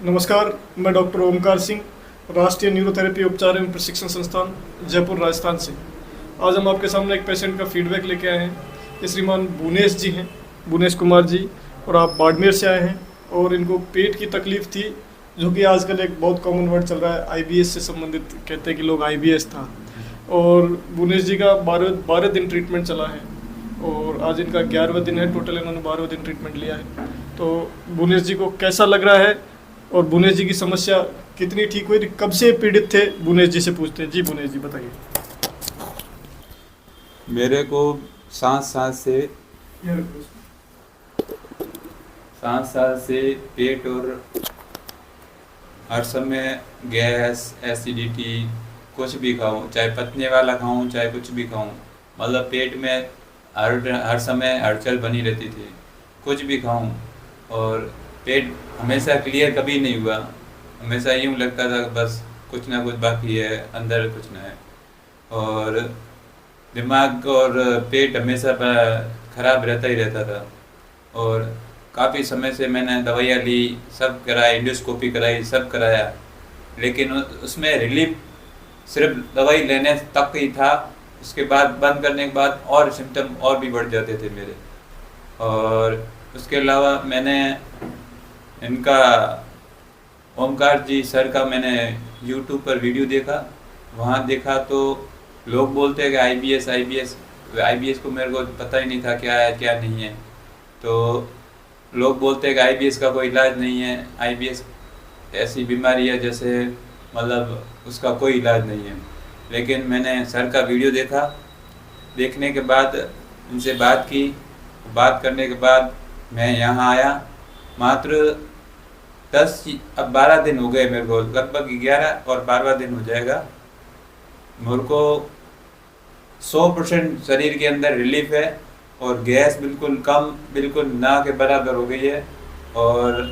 नमस्कार, मैं डॉक्टर ओमकार सिंह, राष्ट्रीय न्यूरोथेरेपी उपचार एवं प्रशिक्षण संस्थान, जयपुर, राजस्थान से। आज हम आपके सामने एक पेशेंट का फीडबैक लेके आए हैं। ये श्रीमान भुवनेश जी हैं, भुवनेश कुमार जी, और आप बाड़मेर से आए हैं। और इनको पेट की तकलीफ थी, जो कि आजकल एक बहुत कॉमन वर्ड चल रहा है, आईबीएस से संबंधित। कहते हैं कि लोग आईबीएस था। और भुवनेश जी का 12 दिन ट्रीटमेंट चला है, और आज इनका 11वां दिन है। टोटल इन्होंने 12 दिन ट्रीटमेंट लिया है। तो भुवनेश जी को कैसा लग रहा है और भुवनेश जी की समस्या कितनी ठीक हुई, कब से पीड़ित थे, भुवनेश जी से पूछते हैं। जी भुवनेश जी बताइए। मेरे को सांस सांस से पेट और हर समय गैस, एसिडिटी, कुछ भी खाऊं, चाहे पचने वाला खाऊं चाहे कुछ भी खाऊं, मतलब पेट में हर समय हलचल बनी रहती थी, कुछ भी खाऊं। और पेट हमेशा क्लियर कभी नहीं हुआ, हमेशा यूँ लगता था बस कुछ ना कुछ बाकी है, अंदर कुछ ना है। और दिमाग और पेट हमेशा खराब रहता ही रहता था। और काफ़ी समय से मैंने दवाइयाँ ली, सब कराया, एंडोस्कोपी कराई, सब कराया, लेकिन उसमें रिलीफ सिर्फ दवाई लेने तक ही था। उसके बाद बंद करने के बाद और सिम्टम और भी बढ़ जाते थे मेरे। और उसके अलावा मैंने इनका ओमकार जी सर का मैंने यूट्यूब पर वीडियो देखा। वहाँ देखा तो लोग बोलते हैं कि आईबीएस को मेरे को पता ही नहीं था क्या है क्या नहीं है। तो लोग बोलते हैं कि आईबीएस का कोई इलाज नहीं है, आईबीएस ऐसी बीमारी है जैसे मतलब उसका कोई इलाज नहीं है। लेकिन मैंने सर का वीडियो देखा, देखने के बाद उनसे बात करने के बाद मैं यहाँ आया। मात्र 12 दिन हो गए मेरे को, लगभग 11 और 12वां दिन हो जाएगा। मेरे को 100% शरीर के अंदर रिलीफ है, और गैस बिल्कुल कम, बिल्कुल ना के बराबर हो गई है, और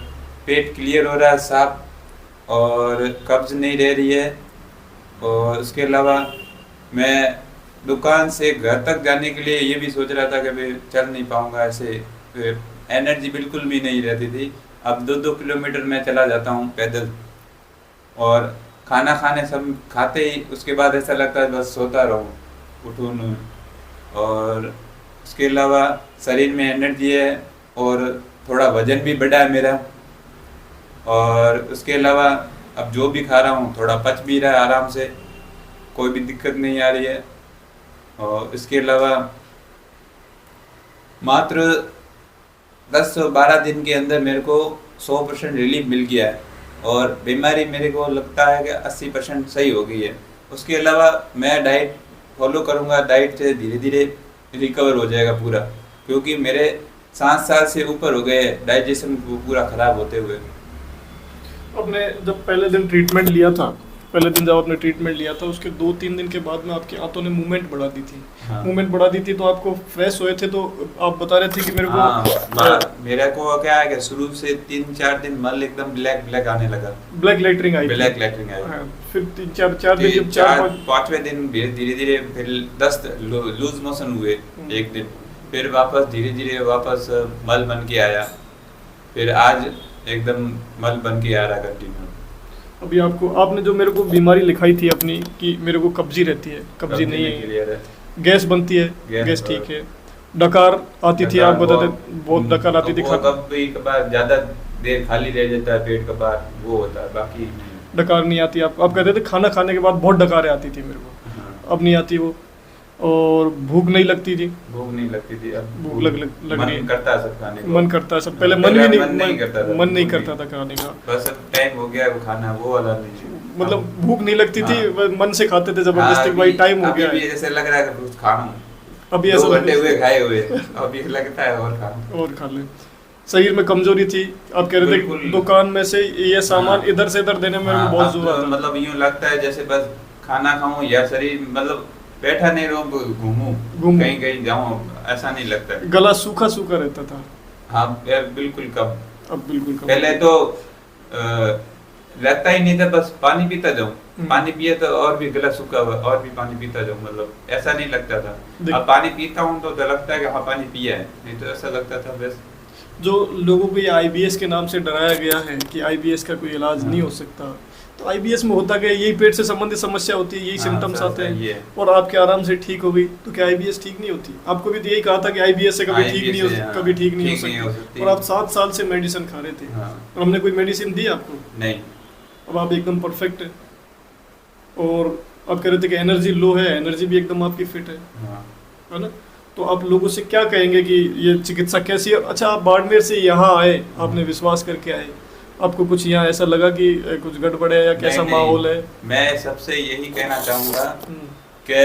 पेट क्लियर हो रहा है साफ, और कब्ज नहीं रह रही है। और उसके अलावा मैं दुकान से घर तक जाने के लिए ये भी सोच रहा था कि भाई चल नहीं पाऊँगा, ऐसे एनर्जी बिल्कुल भी नहीं रहती थी। अब 2-2 किलोमीटर मैं चला जाता हूँ पैदल, और खाना खाते ही उसके बाद ऐसा लगता है बस सोता रहूँ, उठूँ नहीं। और उसके अलावा शरीर में एनर्जी है, और थोड़ा वजन भी बढ़ा है मेरा। और उसके अलावा अब जो भी खा रहा हूँ थोड़ा पच भी रहा है आराम से, कोई भी दिक्कत नहीं आ रही है। और इसके अलावा मात्र 10-12 दिन के अंदर मेरे को 100% रिलीफ मिल गया है, और बीमारी मेरे को लगता है कि 80% सही हो गई है। उसके अलावा मैं डाइट फॉलो करूँगा, डाइट से धीरे धीरे रिकवर हो जाएगा पूरा, क्योंकि मेरे 7 साल से ऊपर हो गए डाइजेशन पूरा ख़राब होते हुए। आपने जब पहले दिन ट्रीटमेंट लिया था, जब आपने ट्रीटमेंट लिया था, उसके 2-3 दिन के बाद में आपकी आंतों ने मूवमेंट बढ़ा दी थी। हाँ। मूवमेंट बढ़ा दी थी तो आपको फ्रेश हुए थे, तो आप बता रहे थे कि मेरे हाँ, मेरे को क्या है कि शुरू से 3-4 दिन मल एकदम ब्लैक आने लगा, ब्लैक लेटरिंग आई। हाँ, फिर 3-4 दिन, जब 4-5वें दिन धीरे धीरे फिर दस्त लूज मोशन हुए एक दिन, फिर वापस धीरे धीरे वापस मल बन के आया, फिर आज एकदम मल बन के आ रहा कंटिन्यू। अभी आपने जो मेरे को बीमारी लिखाई थी अपनी, कि मेरे को कब्जी रहती है, कब्जी नहीं है, गैस बनती है, गैस ठीक है, डकार आती थी, आप बताते बहुत डकार आती थी, कभी ज्यादा देर खाली रह जाता है पेट का बाहर, वो होता है, बाकी डकार नहीं आती। आप कहते थे खाना खाने के बाद बहुत डकारें आती थी मेरे को। हाँ। अब नहीं आती वो। और भूख नहीं लगती थी, अब भूख लग रही करता है सब खाने को, मन करता है सब। पहले मन नहीं करता था खाने का, बस अब टाइम हो गया वो खाना, वो वाला नहीं, मतलब भूख नहीं लगती थी। हाँ। मन से खाते थे जबरदस्ती, भाई टाइम हो गया है, जैसे लग रहा है कि कुछ खाऊं, अभी ऐसा 2 घंटे हुए खाए हुए, अभी लगता है और खा ले। शरीर में कमजोरी थी, आप कह रहे थे दुकान में से ये सामान इधर से इधर देने में बहुत जोर आता, मतलब यूँ लगता है जैसे बस खाना खाऊं या शरीर मतलब बैठा नहीं रहूं, घूमूं कहीं जाऊं, ऐसा नहीं लगता है। गला सूखा रहता था। हाँ यार, बिल्कुल कम। अब बिल्कुल कम। पहले तो लगता ही नहीं था, बस पानी पीता जाऊं, पानी पिए तो और भी गला सूखा हुआ, और भी पानी पीता जाऊं, मतलब ऐसा नहीं लगता था। अब पानी पीता हूं तो लगता है कि हाँ पानी पिया है, नहीं तो ऐसा लगता था बस। जो लोगों को ये आईबीएस के नाम से डराया गया है कि आईबीएस का कोई इलाज नहीं हो सकता, तो आईबीएस में होता क्या है, यही पेट से संबंधित समस्या होती है, यही सिम्टम्स आते हैं और आपके आराम से ठीक हो गई, तो क्या आईबीएस ठीक नहीं होती? आपको भी तो यही कहा था कि आईबीएस से कभी ठीक नहीं हो, कभी ठीक नहीं हो सकती, और आप 7 साल से मेडिसिन खा रहे थे और हमने कोई मेडिसिन दी आपको नहीं। अब आप एकदम परफेक्ट है और आप कह रहे थे कि एनर्जी लो है, एनर्जी भी एकदम आपकी फिट है ना? तो आप लोगों से क्या कहेंगे कि ये चिकित्सा कैसी है? अच्छा, आप बाड़मेर से यहाँ आए, आपने विश्वास करके आए, आपको कुछ यहाँ ऐसा लगा कि कुछ गड़बड़ है या कैसा माहौल है? मैं सबसे यही कहना चाहूँगा कि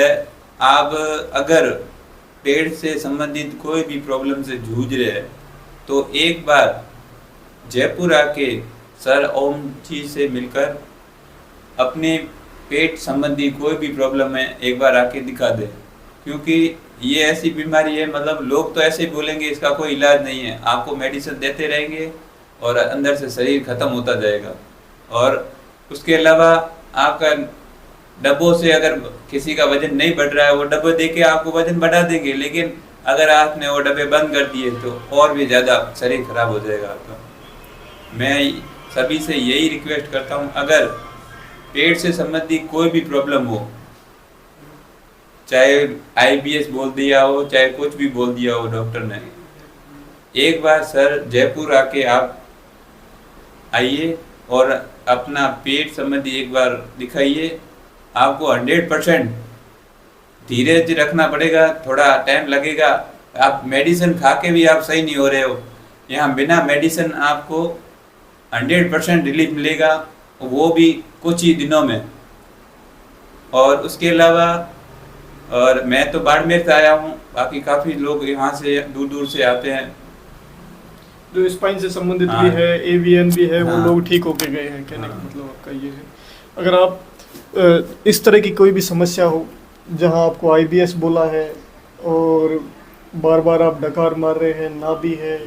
आप अगर पेट से संबंधित कोई भी प्रॉब्लम से जूझ रहे हैं तो एक बार जयपुर आके सर ओम जी से मिलकर अपने पेट संबंधी कोई भी प्रॉब्लम है एक बार आके दिखा दे, क्योंकि ये ऐसी बीमारी है, मतलब लोग तो ऐसे ही बोलेंगे इसका कोई इलाज नहीं है, आपको मेडिसिन देते रहेंगे और अंदर से शरीर खत्म होता जाएगा। और उसके अलावा आपका डब्बों से अगर किसी का वजन नहीं बढ़ रहा है वो डब्बे दे के आपको वजन बढ़ा देंगे, लेकिन अगर आपने वो डब्बे बंद कर दिए तो और भी ज़्यादा शरीर खराब हो जाएगा आपका। मैं सभी से यही रिक्वेस्ट करता हूँ, अगर पेट से संबंधी कोई भी प्रॉब्लम हो, चाहे आईबीएस बोल दिया हो, चाहे कुछ भी बोल दिया हो डॉक्टर ने, एक बार सर जयपुर आके आप आइए और अपना पेट संबंधी एक बार दिखाइए। आपको 100% धीरज रखना पड़ेगा, थोड़ा टाइम लगेगा। आप मेडिसिन खा के भी आप सही नहीं हो रहे हो, यहाँ बिना मेडिसिन आपको 100% रिलीफ मिलेगा, वो भी कुछ ही दिनों में। और उसके अलावा और मैं तो बाड़मेर से आया हूँ, बाकी काफ़ी लोग यहाँ से दूर दूर से आते हैं जो स्पाइन से संबंधित भी है, एवीएन भी है, वो लोग ठीक होके गए हैं। कहने का मतलब आपका ये है, अगर आप इस तरह की कोई भी समस्या हो जहां आपको आईबीएस बोला है और बार बार आप डकार मार रहे हैं, नाभि है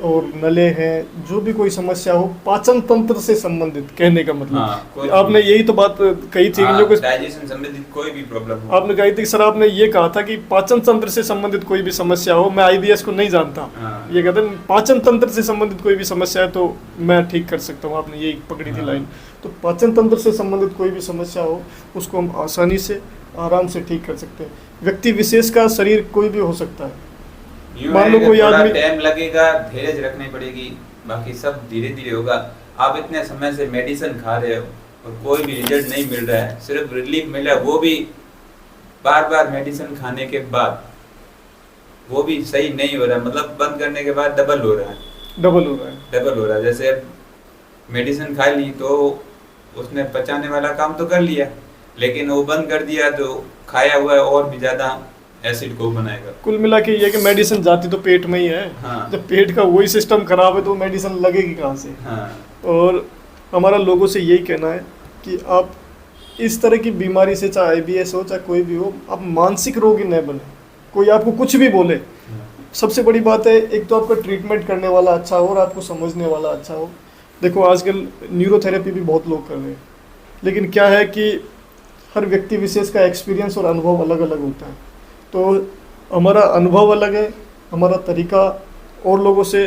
और नले हैं, जो भी कोई समस्या हो पाचन तंत्र से संबंधित, कहने का मतलब आपने यही तो बात कही थी कि जो कुछ डाइजेशन संबंधित कोई भी प्रॉब्लम हो, आपने कही थी सर, आपने ये कहा था कि पाचन तंत्र से संबंधित कोई भी समस्या हो, मैं आईबीएस को नहीं जानता, ये कहते हैं पाचन तंत्र से संबंधित कोई भी समस्या है तो मैं ठीक कर सकता हूँ, आपने यही पकड़ी थी लाइन। तो पाचन तंत्र से संबंधित कोई भी समस्या हो उसको हम आसानी से आराम से ठीक कर सकते हैं। व्यक्ति विशेष का शरीर कोई भी हो सकता है, मान लो कोई आदमी, टाइम लगेगा, धैर्य रखनी पड़ेगी, बाकी सब धीरे धीरे होगा। आप इतने समय से मेडिसिन खा रहे हो और कोई भी रिजल्ट नहीं मिल रहा है, सिर्फ रिलीफ मिला, वो भी बार बार मेडिसिन खाने के बाद, वो भी सही नहीं हो रहा, मतलब बंद करने के बाद डबल हो रहा है। जैसे मेडिसिन खा ली तो उसने पचाने वाला काम तो कर लिया, लेकिन वो बंद कर दिया तो खाया हुआ और भी ज्यादा एसिड को बनाएगा। कुल मिला के ये कि मेडिसिन जाती तो पेट में ही है। जब पेट का वही सिस्टम खराब है तो मेडिसिन लगेगी कहाँ से? और हमारा लोगों से यही कहना है कि आप इस तरह की बीमारी से, चाहे आईबीएस हो चाहे कोई भी हो, आप मानसिक रोगी न बने। कोई आपको कुछ भी बोले, सबसे बड़ी बात है एक तो आपका ट्रीटमेंट करने वाला अच्छा हो और आपको समझने वाला अच्छा हो। देखो आजकल न्यूरोथेरेपी भी बहुत लोग कर रहे हैं, लेकिन क्या है कि हर व्यक्ति विशेष का एक्सपीरियंस और अनुभव अलग अलग होता है। तो हमारा अनुभव अलग है, हमारा तरीका और लोगों से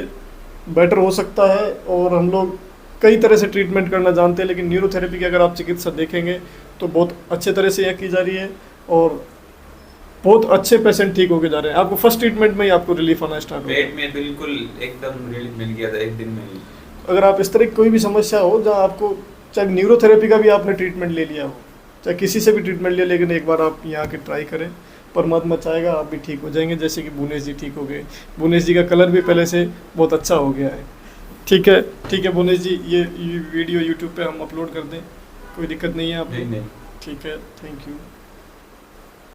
बेटर हो सकता है और हम लोग कई तरह से ट्रीटमेंट करना जानते हैं, लेकिन न्यूरोथेरेपी की अगर आप चिकित्सा देखेंगे तो बहुत अच्छे तरह से यह की जा रही है और बहुत अच्छे पेशेंट ठीक होके जा रहे हैं। आपको फर्स्ट ट्रीटमेंट में ही आपको रिलीफ आना स्टार्ट हो गया, पेट में बिल्कुल एकदम रिलीफ मिल गया था एक दिन में ही। अगर आप इस तरह की कोई भी समस्या हो जहाँ आपको, चाहे न्यूरोथेरेपी का भी आपने ट्रीटमेंट ले लिया हो, चाहे किसी से भी ट्रीटमेंट लिया, लेकिन एक बार आप यहाँ के ट्राई करें, परमात्मा चाहेगा आप भी ठीक हो जाएंगे, जैसे कि बुनेश जी ठीक हो गए। बुनेश जी का कलर भी पहले से बहुत अच्छा हो गया है। ठीक है बुनेश जी, ये वीडियो यूट्यूब पे हम अपलोड कर दें, कोई दिक्कत नहीं है आपको? नहीं। ठीक है, थैंक यू।